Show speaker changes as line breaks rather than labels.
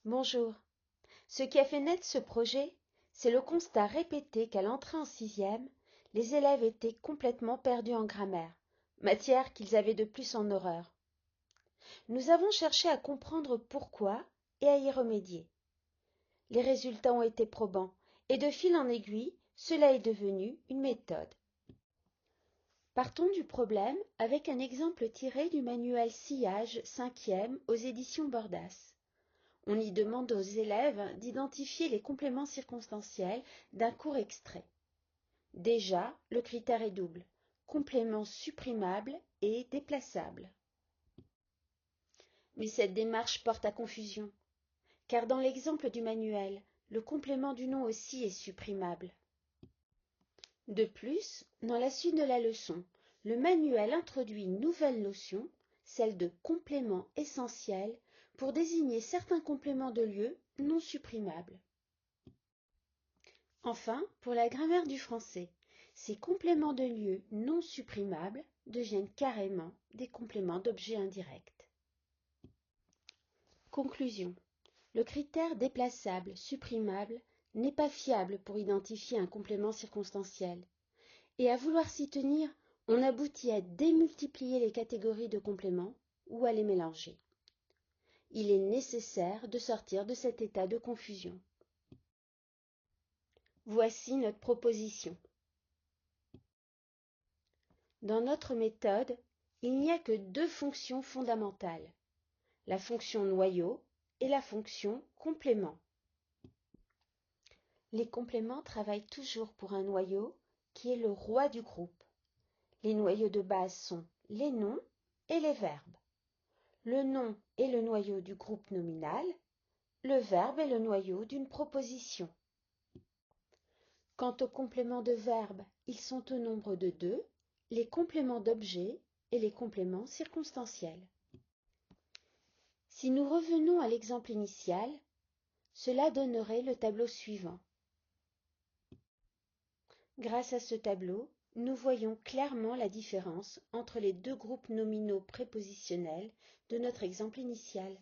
Bonjour. Ce qui a fait naître ce projet, c'est le constat répété qu'à l'entrée en sixième, les élèves étaient complètement perdus en grammaire, matière qu'ils avaient de plus en horreur. Nous avons cherché à comprendre pourquoi et à y remédier. Les résultats ont été probants, et de fil en aiguille, cela est devenu une méthode. Partons du problème avec un exemple tiré du manuel Sillage 5e aux éditions Bordas. On y demande aux élèves d'identifier les compléments circonstanciels d'un court extrait. Déjà, le critère est double, complément supprimable et déplaçable. Mais cette démarche porte à confusion, car dans l'exemple du manuel, le complément du nom aussi est supprimable. De plus, dans la suite de la leçon, le manuel introduit une nouvelle notion, celle de complément essentiel, pour désigner certains compléments de lieu non supprimables. Enfin, pour la grammaire du français, ces compléments de lieu non supprimables deviennent carrément des compléments d'objet indirect. Conclusion. Le critère déplaçable, supprimable, n'est pas fiable pour identifier un complément circonstanciel. Et à vouloir s'y tenir, on aboutit à démultiplier les catégories de compléments ou à les mélanger. Il est nécessaire de sortir de cet état de confusion. Voici notre proposition. Dans notre méthode, il n'y a que deux fonctions fondamentales, la fonction noyau et la fonction complément. Les compléments travaillent toujours pour un noyau qui est le roi du groupe. Les noyaux de base sont les noms et les verbes. Le nom est le noyau du groupe nominal, le verbe est le noyau d'une proposition. Quant aux compléments de verbes, ils sont au nombre de deux, les compléments d'objet et les compléments circonstanciels. Si nous revenons à l'exemple initial, cela donnerait le tableau suivant. Grâce à ce tableau, nous voyons clairement la différence entre les deux groupes nominaux prépositionnels de notre exemple initial.